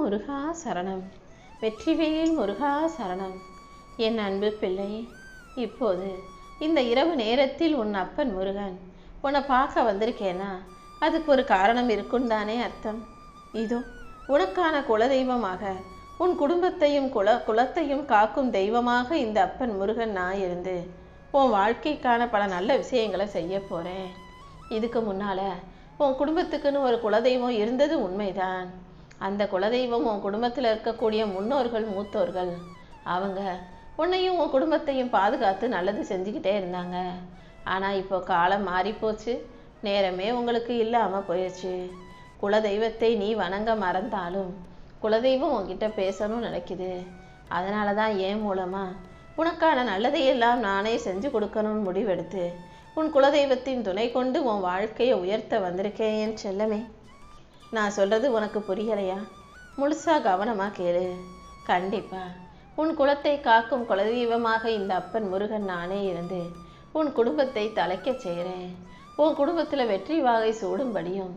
முருகா சரணம். வெற்றிவேல் முருகா சரணம். என் அன்பு பிள்ளை, இப்போது இந்த இரவு நேரத்தில் உன் அப்பன் முருகன் உன்னை பார்க்க வந்திருக்கேனா அதுக்கு ஒரு காரணம் இருக்குன்னு தானே அர்த்தம். இதோ உனக்கான குலதெய்வமாக, உன் குடும்பத்தையும் குலத்தையும் காக்கும் தெய்வமாக இந்த அப்பன் முருகன் நான் இருந்து உன் வாழ்க்கைக்கான பல நல்ல விஷயங்களை செய்ய போகிறேன். இதுக்கு முன்னால் உன் குடும்பத்துக்குன்னு ஒரு குலதெய்வம் இருந்தது உண்மைதான். அந்த குலதெய்வம் உன் குடும்பத்தில் இருக்கக்கூடிய முன்னோர்கள், மூத்தோர்கள், அவங்க உன்னையும் உன் குடும்பத்தையும் பாதுகாத்து நல்லது செஞ்சுக்கிட்டே இருந்தாங்க. ஆனால் இப்போ காலம் மாறிப்போச்சு, நேரமே உங்களுக்கு இல்லாமல் போயிடுச்சு. குலதெய்வத்தை நீ வணங்க மறந்தாலும் குலதெய்வம் உன்கிட்ட பேசணும்னு நினைக்குது. அதனால தான் என் மூலமாக உனக்கான நல்லதையெல்லாம் நானே செஞ்சு கொடுக்கணும்னு முடிவெடுத்து உன் குலதெய்வத்தின் துணை கொண்டு உன் வாழ்க்கையை உயர்த்த வந்திருக்கேன் என் செல்லமே. நான் சொல்கிறது உனக்கு புரியலையா? முழுசாக கவனமாக கேளு. கண்டிப்பாக உன் குலத்தை காக்கும் குலதெய்வமாக இந்த அப்பன் முருகன் நானே இருந்து உன் குடும்பத்தை தலைக்க செய்கிறேன். உன் குடும்பத்தில் வெற்றி வாகை சூடும்படியும்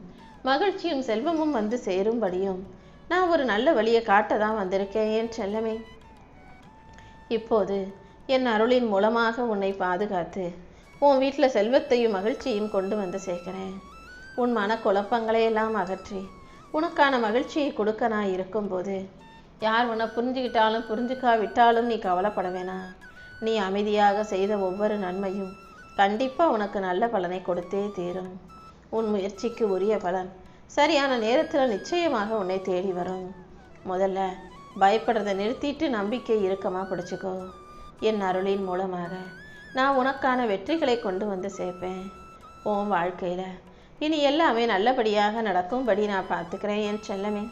மகிழ்ச்சியும் செல்வமும் வந்து சேரும்படியும் நான் ஒரு நல்ல வழியை காட்ட தான் வந்திருக்கேன் என் செல்லமே. இப்போது என் அருளின் மூலமாக உன்னை பாதுகாத்து உன் வீட்டில் செல்வத்தையும் மகிழ்ச்சியும் கொண்டு வந்து சேர்க்கிறேன். உன் மனக்குழப்பங்களை எல்லாம் அகற்றி உனக்கான மகிழ்ச்சியை கொடுக்க நான் இருக்கும்போது யார் உன்னை புரிஞ்சுக்கிட்டாலும் புரிஞ்சுக்காவிட்டாலும் நீ கவலைப்பட வேணாம். நீ அமைதியாக செய்த ஒவ்வொரு நன்மையும் கண்டிப்பாக உனக்கு நல்ல பலனை கொடுத்தே தீரும். உன் முயற்சிக்கு உரிய பலன் சரியான நேரத்தில் நிச்சயமாக உன்னை தேடி வரும். முதல்ல பயப்படுறதை நிறுத்திட்டு நம்பிக்கை இறுக்கமாக பிடிச்சிக்கோ. என் அருளின் மூலமாக நான் உனக்கான வெற்றிகளை கொண்டு வந்து சேர்ப்பேன். உன் வாழ்க்கையில் இனி எல்லாமே நல்லபடியாக நடக்கும்படி நான் பார்த்துக்கிறேன் என் செல்லமே.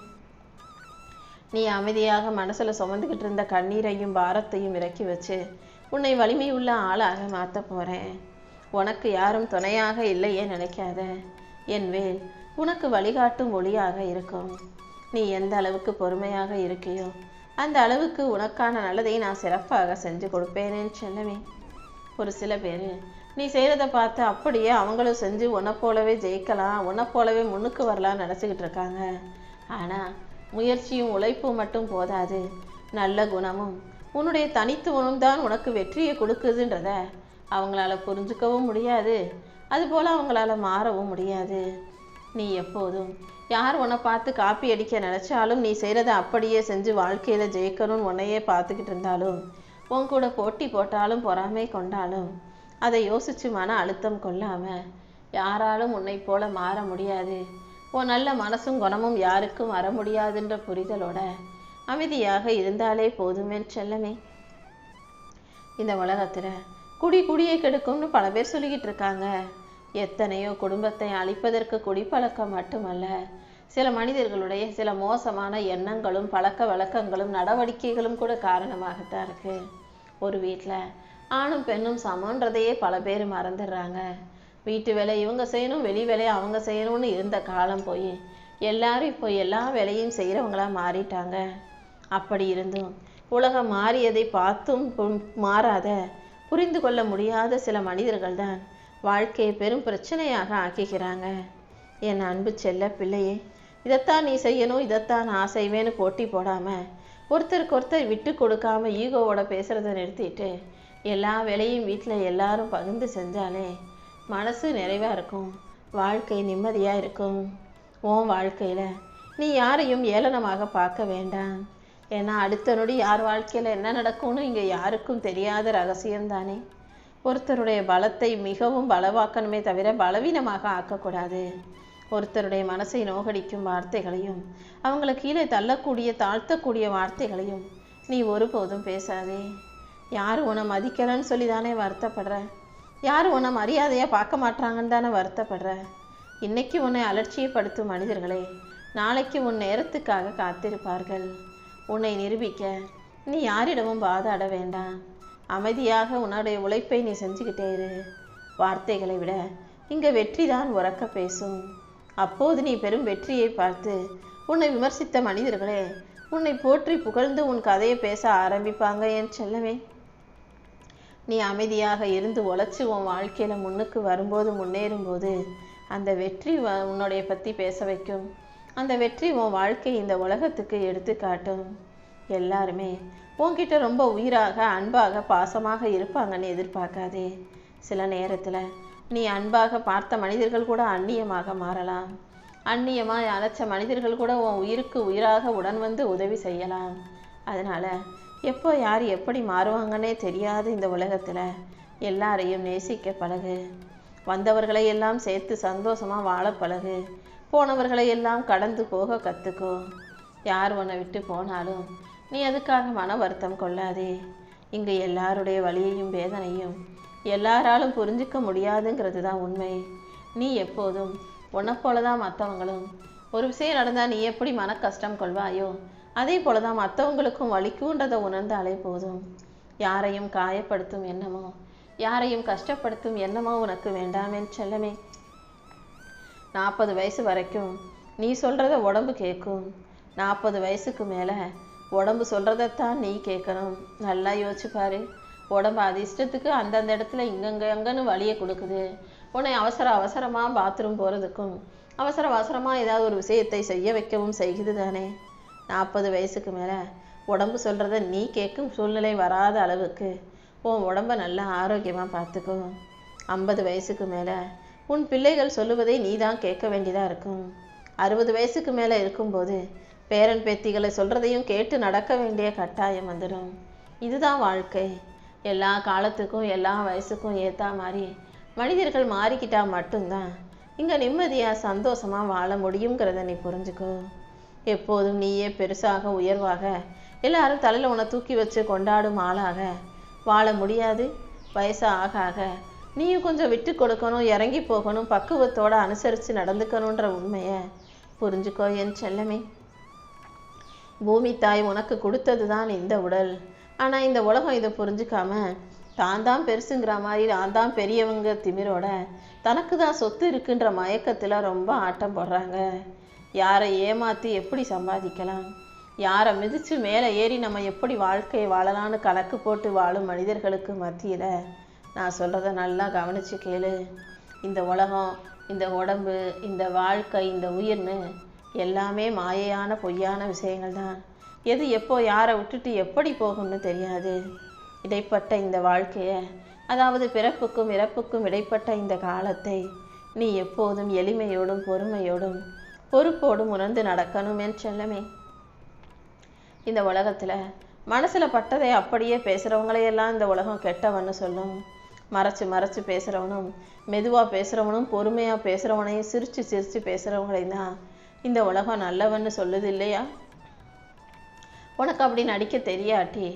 நீ அமைதியாக மனசில் சுமந்துக்கிட்டு இருந்த கண்ணீரையும் பாரத்தையும் இறக்கி வச்சு உன்னை வலிமையுள்ள ஆளாக மாற்ற போகிறேன். உனக்கு யாரும் துணையாக இல்லையே நினைக்காத. என் வேல் உனக்கு வழிகாட்டும் ஒளியாக இருக்கும். நீ எந்த அளவுக்கு பொறுமையாக இருக்கியோ அந்த அளவுக்கு உனக்கான நல்லதை நான் சிறப்பாக செஞ்சு கொடுப்பேனேன்னு செல்லவே. ஒரு சில பேர் நீ செய்கிறத பார்த்து அப்படியே அவங்களும் செஞ்சு உன்னை போலவே ஜெயிக்கலாம், உன்னை போலவே முன்னுக்கு வரலான்னு நினச்சிக்கிட்டு இருக்காங்க. ஆனால் முயற்சியும் உழைப்பும் மட்டும் போதாது, நல்ல குணமும் உன்னுடைய தனித்துவமும் தான் உனக்கு வெற்றியை கொடுக்குதுன்றத அவங்களால புரிஞ்சுக்கவும் முடியாது, அதுபோல் அவங்களால மாறவும் முடியாது. நீ எப்போதும் யார் உன்னை பார்த்து காப்பி அடிக்க நினச்சாலும் நீ செய்கிறத அப்படியே செஞ்சு வாழ்க்கையில் ஜெயிக்கணும்னு உன்னையே பார்த்துக்கிட்டு இருந்தாலும், உன் கூட போட்டி போட்டாலும் பொறாமை கொண்டாலும் அதை யோசித்து மன அழுத்தம் கொள்ளாமல் யாராலும் உன்னை போல மாற முடியாது, உன் நல்ல மனசும் குணமும் யாருக்கும் வர முடியாதுன்ற புரிதலோட அமைதியாக இருந்தாலே போதுமே செல்லமே. இந்த உலகத்தில் குடியை கெடுக்கும்னு பல பேர் சொல்லிக்கிட்டு இருக்காங்க. எத்தனையோ குடும்பத்தை அழிப்பதற்கு குடிப்பழக்கம் மட்டுமல்ல, சில மனிதர்களுடைய சில மோசமான எண்ணங்களும் பழக்க வழக்கங்களும் நடவடிக்கைகளும் கூட காரணமாகத்தான் இருக்கு. ஒரு வீட்டில் ஆணும் பெண்ணும் சமன்றதையே பல பேர் மறந்துடுறாங்க. வீட்டு வேலை இவங்க செய்யணும், வெளி வேலையை அவங்க செய்யணும்னு இருந்த காலம் போய் எல்லாரும் இப்போ எல்லா வேலையும் செய்கிறவங்களா மாறிட்டாங்க. அப்படி இருந்தும் உலகம் மாறியதை பார்த்தும் மாறாத, புரிந்து கொள்ள முடியாத சில மனிதர்கள் தான் வாழ்க்கையை பெரும் பிரச்சனையாக ஆக்கிக்கிறாங்க. என் அன்பு செல்ல பிள்ளையே, இதைத்தான் நீ செய்யணும், இதைத்தான் நான் செய்வேன்னு போட்டி போடாமல், ஒருத்தருக்கு ஒருத்தர் விட்டு கொடுக்காம ஈகோவோட பேசுகிறத நிறுத்திட்டு எல்லா வேலையும் வீட்டில் எல்லாரும் பகிர்ந்து செஞ்சாலே மனசு நிறைவாக இருக்கும், வாழ்க்கை நிம்மதியாக இருக்கும். உன் வாழ்க்கையில் நீ யாரையும் ஏளனமாக பார்க்க வேண்டாம். ஏன்னா அடுத்த நொடி யார் வாழ்க்கையில் என்ன நடக்கும்னு இங்கே யாருக்கும் தெரியாத ரகசியம்தானே. ஒருத்தருடைய பலத்தை மிகவும் பலவாக்கணுமே தவிர பலவீனமாக ஆக்கக்கூடாது. ஒருத்தருடைய மனசை நோகடிக்கும் வார்த்தைகளையும் அவங்கள கீழே தள்ளக்கூடிய தாழ்த்தக்கூடிய வார்த்தைகளையும் நீ ஒருபோதும் பேசாதே. யார் உன்னை மதிக்கலன்னு சொல்லி தானே வருத்தப்படுற, யார் உன்னை மரியாதையாக பார்க்க மாட்டாங்கன்னு தானே வருத்தப்படுற. இன்னைக்கு உன்னை அலட்சியப்படுத்தும் மனிதர்களே நாளைக்கு உன் நேரத்துக்காக காத்திருப்பார்கள். உன்னை நிரூபிக்க நீ யாரிடமும் வாதாட வேண்டாம். அமைதியாக உன்னுடைய உழைப்பை நீ செஞ்சுக்கிட்டே இரு. வார்த்தைகளை விட இங்கே வெற்றி தான் உறக்க பேசும். அப்போது நீ பெரும் வெற்றியை பார்த்து உன்னை விமர்சித்த மனிதர்களே உன்னை போற்றி புகழ்ந்து உன் கதையை பேச ஆரம்பிப்பாங்க என் செல்லமே. நீ அமைதியாக இருந்து உழைச்சி உன் வாழ்க்கையில் முன்னுக்கு வரும்போது முன்னேறும்போது அந்த வெற்றி உன்னுடைய பற்றி பேச வைக்கும். அந்த வெற்றி உன் வாழ்க்கை இந்த உலகத்துக்கு எடுத்து காட்டும். எல்லாருமே உன்கிட்ட ரொம்ப உயிராக அன்பாக பாசமாக இருப்பாங்கன்னு எதிர்பார்க்காதே. சில நேரத்தில் நீ அன்பாக பார்த்த மனிதர்கள் கூட அந்நியமாக மாறலாம். அந்நியமாக அழைச்ச மனிதர்கள் கூட உன் உயிருக்கு உயிராக உடன் வந்து உதவி செய்யலாம். அதனால் எப்போ யார் எப்படி மாறுவாங்கன்னே தெரியாது. இந்த உலகத்தில் எல்லாரையும் நேசிக்க பழகு. வந்தவர்களை எல்லாம் சேர்த்து சந்தோஷமாக வாழ பழகு. போனவர்களை எல்லாம் கடந்து போக கற்றுக்கோ. யார் உன்னை விட்டு போனாலும் நீ அதுக்காக மன வருத்தம் கொள்ளாதே. இங்கு எல்லாருடைய வலியையும் வேதனையும் எல்லாராலும் புரிஞ்சிக்க முடியாதுங்கிறது தான் உண்மை. நீ எப்போதும் உன்னை போல தான் மற்றவங்களும். ஒரு விஷயம் நடந்தால் நீ எப்படி மன கஷ்டம் கொள்வாயோ அதே போல தான் மற்றவங்களுக்கும் வலிக்குன்றதை உணர்ந்தாலே போதும். யாரையும் காயப்படுத்தும் எண்ணமோ யாரையும் கஷ்டப்படுத்தும் எண்ணமோ உனக்கு வேண்டாமே செல்லமே. 40 வயசு வரைக்கும் நீ சொல்கிறத உடம்பு கேட்கும். 40 வயசுக்கு மேலே உடம்பு சொல்கிறதைத்தான் நீ கேட்கணும். நல்லா யோசிச்சு பாரு. உடம்பு அது இஷ்டத்துக்கு அந்தந்த இடத்துல இங்கங்கன்னு வலியை கொடுக்குது. உன்னை அவசரமாக பாத்ரூம் போகிறதுக்கும் அவசரமாக ஏதாவது ஒரு விஷயத்தை செய்ய வைக்கவும் செய்குது தானே. 40 வயசுக்கு மேலே உடம்பு சொல்கிறத நீ கேட்கும் சூழ்நிலை வராத அளவுக்கு உன் உடம்பை நல்லா ஆரோக்கியமாக பார்த்துக்கோ. 50 வயசுக்கு மேலே உன் பிள்ளைகள் சொல்லுவதை நீ தான் கேட்க வேண்டியதாக இருக்கும். 60 வயசுக்கு மேலே இருக்கும்போது பேரன் பேத்திகளை சொல்கிறதையும் கேட்டு நடக்க வேண்டிய கட்டாயம் வந்துடும். இதுதான் வாழ்க்கை. எல்லா காலத்துக்கும் எல்லா வயசுக்கும் ஏற்ற மாதிரி மனிதர்கள் மாறிக்கிட்டால் மட்டும்தான் இங்கே நிம்மதியாக சந்தோஷமாக வாழ முடியுங்கிறத நீ புரிஞ்சுக்கோ. எப்போதும் நீயே பெருசாக உயர்வாக எல்லாரும் தலையில் உன்னை தூக்கி வச்சு கொண்டாடும் ஆளாக வாழ முடியாது. வயசு ஆக ஆக நீயும் கொஞ்சம் விட்டு கொடுக்கணும், இறங்கி போகணும், பக்குவத்தோடு அனுசரித்து நடந்துக்கணுன்ற உண்மையை புரிஞ்சுக்கோ என் செல்லமே. பூமி தாய் உனக்கு கொடுத்தது தான் இந்த உடல். ஆனால் இந்த உலகம் இதை புரிஞ்சுக்காம தான் பெருசுங்கிற மாதிரி தான் பெரியவங்க திமிரோட தனக்கு தான் சொத்து இருக்குன்ற மயக்கத்தில் ரொம்ப ஆட்டம் போடுறாங்க. யாரை ஏமாற்றி எப்படி சம்பாதிக்கலாம், யாரை மிதித்து மேலே ஏறி நம்ம எப்படி வாழ்க்கையை வாழலான்னு கணக்கு போட்டு வாழும் மனிதர்களுக்கு மத்தியில் நான் சொல்கிறத நல்லா கவனித்து கேளு. இந்த உலகம், இந்த உடம்பு, இந்த வாழ்க்கை, இந்த உயிர்னு எல்லாமே மாயையான பொய்யான விஷயங்கள் தான். எது எப்போ யாரை விட்டுட்டு எப்படி போகும்னு தெரியாது. இடைப்பட்ட இந்த வாழ்க்கையை, அதாவது பிறப்புக்கும் இறப்புக்கும் இடைப்பட்ட இந்த காலத்தை நீ எப்போதும் எளிமையோடும் பொறுமையோடும் பொறுப்போடும் உணர்ந்து நடக்கணும் என் செல்லமே. இந்த உலகத்தில் மனசில் பட்டதை அப்படியே பேசுகிறவங்களையெல்லாம் இந்த உலகம் கெட்டவன்னு சொல்லும். மறைச்சு பேசுகிறவனும் மெதுவாக பேசுகிறவனும் பொறுமையாக பேசுகிறவனையும் சிரித்து பேசுகிறவங்களையும் தான் இந்த உலகம் நல்லவன்னு சொல்லுது இல்லையா? உனக்கு அப்படி நடிக்க தெரியாட்டி,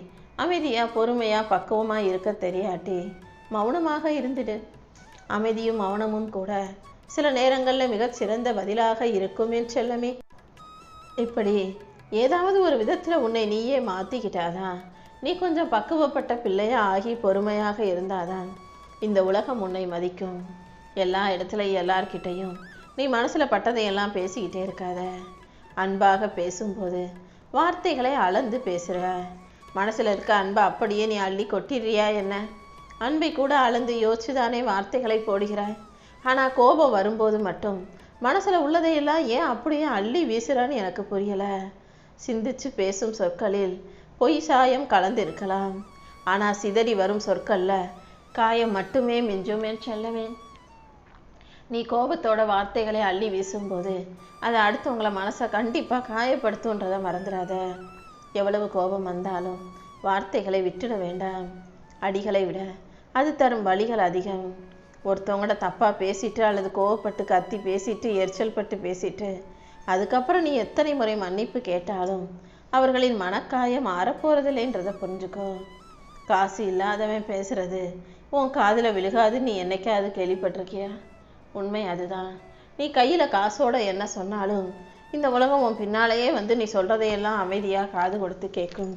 அமைதியாக பொறுமையாக பக்குவமாக இருக்க தெரியாட்டி மௌனமாக இருந்துடு. அமைதியும் மௌனமும் கூட சில நேரங்களில் மிகச்சிறந்த பதிலாக இருக்கும் என் செல்லமே. இப்படி ஏதாவது ஒரு விதத்தில் உன்னை நீயே மாற்றிக்கிட்டாதான், நீ கொஞ்சம் பக்குவப்பட்ட பிள்ளையாக ஆகி பொறுமையாக இருந்தாதான் இந்த உலகம் உன்னை மதிக்கும். எல்லா இடத்துலையும் எல்லார்கிட்டையும் நீ மனசில் பட்டதையெல்லாம் பேசிக்கிட்டே இருக்காத. அன்பாக பேசும்போது வார்த்தைகளை அளந்து பேசுகிற. மனசில் இருக்க அன்பை அப்படியே நீ அள்ளி கொட்டிடுறியா என்ன? அன்பை கூட அளந்து யோசிச்சு தானே வார்த்தைகளை போடுகிறாய். ஆனால் கோபம் வரும்போது மட்டும் மனசில் உள்ளதையெல்லாம் ஏன் அப்படியே அள்ளி வீசுறான்னு எனக்கு புரியலை. சிந்திச்சு பேசும் சொற்களில் பொய் சாயம் கலந்திருக்கலாம். ஆனால் சிதறி வரும் சொற்களில் காயம் மட்டுமே மிஞ்சும் என் செல்லமே. நீ கோபத்தோட வார்த்தைகளை அள்ளி வீசும்போது அதை அடுத்தவங்களை மனசை கண்டிப்பாக காயப்படுத்துன்றதை மறந்துடாத. எவ்வளவு கோபம் வந்தாலும் வார்த்தைகளை விட்டுட வேண்டாம். அடிகளை விட அது தரும் வலிகள் அதிகம். ஒருத்தவங்களோட தப்பாக பேசிட்டு அல்லது கோவப்பட்டு கத்தி பேசிட்டு எரிச்சல் பட்டு பேசிட்டு அதுக்கப்புறம் நீ எத்தனை முறை மன்னிப்பு கேட்டாலும் அவர்களின் மனக்காயம் மாறப்போறதில்லைன்றதை புரிஞ்சுக்கோ. காசு இல்லாதவன் பேசுறது உன் காதில் விழுகாது. நீ என்னைக்காவது கேள்விப்பட்டிருக்கியா? உண்மை அதுதான். நீ கையில் காசோட என்ன சொன்னாலும் இந்த உலகம் உன் பின்னாலேயே வந்து நீ சொல்கிறதையெல்லாம் அமைதியாக காது கொடுத்து கேட்கும்.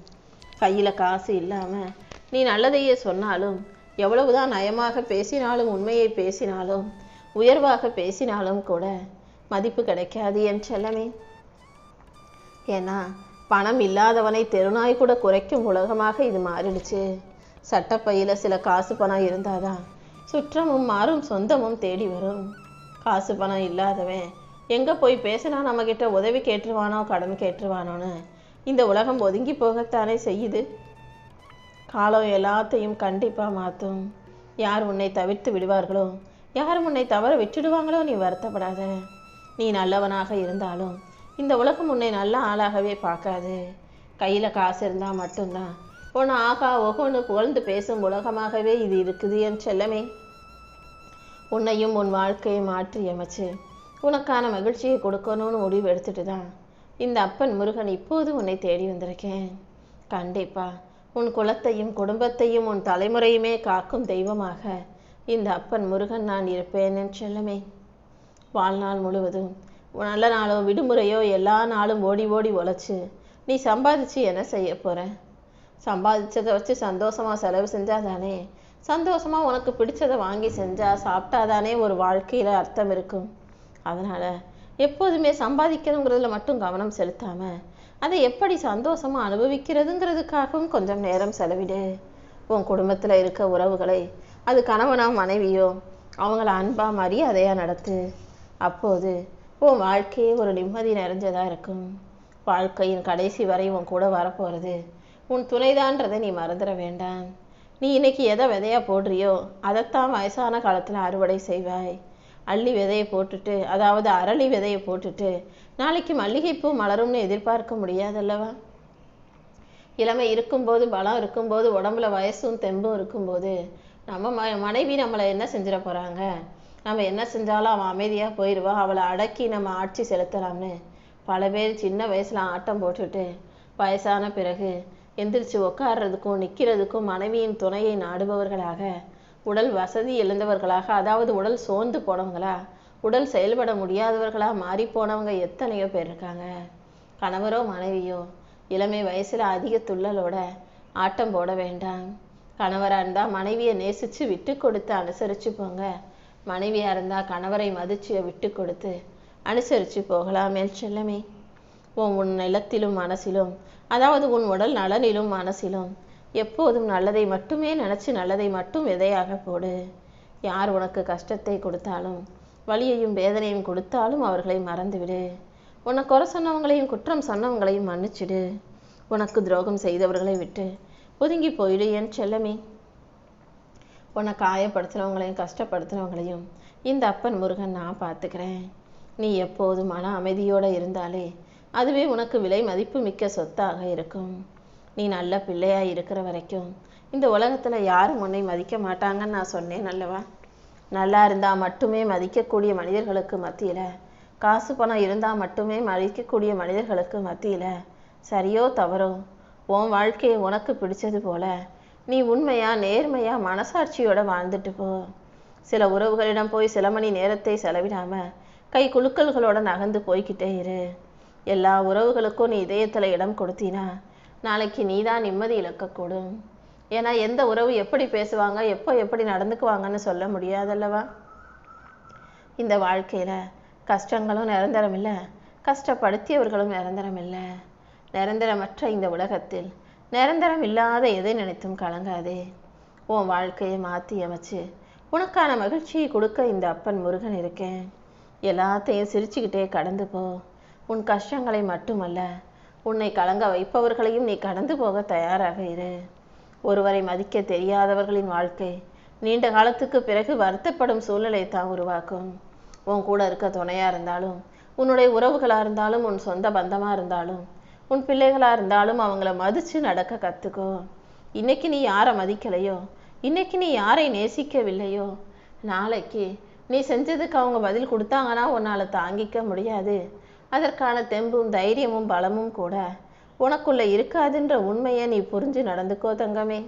கையில் காசு இல்லாமல் நீ நல்லதையே சொன்னாலும், எவ்வளவுதான் நயமாக பேசினாலும், உண்மையை பேசினாலும், உயர்வாக பேசினாலும் கூட மதிப்பு கிடைக்காது என் செல்லமே. ஏன்னா பணம் இல்லாதவனை தெருநாய் கூட குறைக்கும் உலகமாக இது மாறிடுச்சு. சட்டப்பையில் சில காசு பணம் இருந்தாதான் சுற்றமும் மாறும், சொந்தமும் தேடி வரும். காசு பணம் இல்லாதவன் எங்கே போய் பேசினா நம்மக்கிட்ட உதவி கேட்டுருவானோ கடன் கேட்டுருவானோன்னு இந்த உலகம் ஒதுங்கி போகத்தானே செய்யுது. காலம் எல்லாத்தையும் கண்டிப்பாக மாற்றும். யார் உன்னை தவிர்த்து விடுவார்களோ, யார் உன்னை தவற விட்டுடுவாங்களோ நீ வருத்தப்படாத. நீ நல்லவனாக இருந்தாலும் இந்த உலகம் உன்னை நல்ல ஆளாகவே பார்க்காது. கையில் காசு இருந்தால் மட்டும்தான் உன்னை ஆகா ஒவ்வொன்று புகழ்ந்து பேசும் உலகமாகவே இது இருக்குது என் செல்லமே. உன்னையும் உன் வாழ்க்கையை மாற்றி அமைச்சு உனக்கான மகிழ்ச்சியை கொடுக்கணும்னு முடிவு எடுத்துட்டு தான் இந்த அப்பன் முருகன் இப்போது உன்னை தேடி வந்திருக்கேன். கண்டிப்பா உன் குலத்தையும் குடும்பத்தையும் உன் தலைமுறையுமே காக்கும் தெய்வமாக இந்த அப்பன் முருகன் நான் இருப்பேன் என் செல்லமே. வாழ்நாள் முழுவதும் நல்ல நாளோ விடுமுறையோ எல்லா நாளும் ஓடி ஓடி உழைச்சு நீ சம்பாதிச்சு என்ன செய்ய போற? சம்பாதிச்சதை வச்சு சந்தோஷமா செலவு செஞ்சாதானே, சந்தோஷமா உனக்கு பிடிச்சதை வாங்கி செஞ்சா சாப்பிட்டாதானே ஒரு வாழ்க்கையில அர்த்தம் இருக்கும். அதனால எப்போதுமே சம்பாதிக்கணுங்கிறதுல மட்டும் கவனம் செலுத்தாம அதை எப்படி சந்தோஷமா அனுபவிக்கிறதுங்கிறதுக்காகவும் கொஞ்சம் நேரம் செலவிடு. உன் குடும்பத்துல இருக்க உறவுகளை, அது கணவனோ மனைவியோ, அவங்கள அன்பா மரியாதையா நடத்து. அப்போது உன் வாழ்க்கையே ஒரு நிம்மதி நிறைஞ்சதா இருக்கும். வாழ்க்கையின் கடைசி வரை உன் கூட வரப்போறது உன் துணைதான்றதை நீ மறந்துட வேண்டாம். நீ இன்னைக்கு எதை விதையா போடுறியோ அதைத்தான் வயசான காலத்துல அறுவடை செய்வாய். அள்ளி விதையை போட்டுட்டு, அதாவது அரளி விதையை போட்டுட்டு நாளைக்கு மல்லிகைப்பூ மலரும்னு எதிர்பார்க்க முடியாதல்லவா? இளமை இருக்கும்போது, பலம் இருக்கும்போது, உடம்புல வயசும் தெம்பும் இருக்கும்போது நம்ம மனைவி நம்மளை என்ன செஞ்சிட போறாங்க? நம்ம என்ன செஞ்சாலும் அவன் அமைதியா போயிடுவா, அவளை அடக்கி நம்ம ஆட்சி செலுத்தலாம்னு பல பேர் சின்ன வயசுல ஆட்டம் போட்டுட்டு வயசான பிறகு எந்திரிச்சு உட்கார்றதுக்கும் நிற்கிறதுக்கும் மனைவியின் துணையை நாடுபவர்களாக, உடல் வசதி இழந்தவர்களாக, அதாவது உடல் சோர்ந்து போனவங்களா, உடல் செயல்பட முடியாதவர்களா மாறி போனவங்க எத்தனையோ பேர் இருக்காங்க. கணவரோ மனைவியோ இளமை வயசுல அதிக துள்ளலோட ஆட்டம் போட வேண்டாம். கணவரா இருந்தா மனைவியை நேசிச்சு விட்டு கொடுத்து அனுசரிச்சு போங்க. மனைவியா இருந்தா கணவரை மதிச்சு விட்டு கொடுத்து அனுசரிச்சு போகலாம் என் செல்லமே. உன் நிலத்திலும் மனசிலும், அதாவது உன் உடல் நலனிலும் மனசிலும் எப்போதும் நல்லதை மட்டுமே நினைச்சு நல்லதை மட்டும் விதையாக போடு. யார் உனக்கு கஷ்டத்தை கொடுத்தாலும் வலியையும் வேதனையும் கொடுத்தாலும் அவர்களை மறந்துவிடு. உன்னை குறை சொன்னவங்களையும் குற்றம் சொன்னவங்களையும் மன்னிச்சிடு. உனக்கு துரோகம் செய்தவர்களை விட்டு ஒதுங்கி போயிடு என் செல்லமே. உன்னை காயப்படுத்தினவங்களையும் கஷ்டப்படுத்தினவங்களையும் இந்த அப்பன் முருகன் நான் பார்த்துக்கிறேன். நீ எப்போதும் மன அமைதியோடு இருந்தாலே அதுவே உனக்கு விலை மதிப்பு மிக்க சொத்தாக இருக்கும். நீ நல்ல பிள்ளையா இருக்கிற வரைக்கும் இந்த உலகத்துல யாரும் உன்னை மதிக்க மாட்டாங்கன்னு நான் சொன்னேன் அல்லவா? நல்லா இருந்தா மட்டுமே மதிக்கக்கூடிய மனிதர்களுக்கு மத்தியில, காசு பணம் இருந்தா மட்டுமே மதிக்கக்கூடிய மனிதர்களுக்கு மத்தியில சரியோ தவறோ உன் வாழ்க்கையை உனக்கு பிடிச்சது போல நீ உண்மையா நேர்மையா மனசாட்சியோட வாழ்ந்துட்டு போ. சில உறவுகளிடம் போய் சில மணி நேரத்தை செலவிடாம கை குலுக்கல்களோட நகர்ந்து போய்கிட்டே இரு. எல்லா உறவுகளுக்கும் நீ இதயத்துல இடம் கொடுத்தீனா நாளைக்கு நீதான் நிம்மதி இழக்கக்கூடும். ஏன்னா எந்த உறவு எப்படி பேசுவாங்க, எப்போ எப்படி நடந்துக்குவாங்கன்னு சொல்ல முடியாதல்லவா? இந்த வாழ்க்கையில கஷ்டங்களும் நிரந்தரம் இல்லை, கஷ்டப்படுத்தியவர்களும் நிரந்தரம் இல்லை. நிரந்தரமற்ற இந்த உலகத்தில் நிரந்தரம் இல்லாத எதை நினைத்தும் கலங்காதே. உன் வாழ்க்கையை மாற்றி அமைச்சு உனக்கான மகிழ்ச்சியை கொடுக்க இந்த அப்பன் முருகன் இருக்கேன். எல்லாத்தையும் சிரிச்சுக்கிட்டே கடந்து போ. உன் கஷ்டங்களை மட்டுமல்ல, உன்னை கலங்க வைப்பவர்களையும் நீ கடந்து போக தயாராக இரு. ஒருவரை மதிக்க தெரியாதவர்களின் வாழ்க்கை நீண்ட காலத்துக்கு பிறகு வருத்தப்படும் சூழ்நிலை தான் உருவாக்கும். உன் கூட இருக்க துணையா இருந்தாலும், உன்னுடைய உறவுகளா இருந்தாலும், உன் சொந்த பந்தமா இருந்தாலும், உன் பிள்ளைகளா இருந்தாலும் அவங்கள மதிச்சு நடக்க கத்துக்கோ. இன்னைக்கு நீ யாரை மதிக்கலையோ, இன்னைக்கு நீ யாரை நேசிக்கவில்லையோ, நாளைக்கு நீ செஞ்சதுக்கு அவங்க பதில் கொடுத்தாங்கன்னா உன்னால தாங்கிக்க முடியாது. அதற்கான தெம்பும் தைரியமும் பலமும் கூட உனக்குள்ள இருக்காதுன்ற உண்மையை நீ புரிஞ்சு நடந்துக்கோ தங்கமே.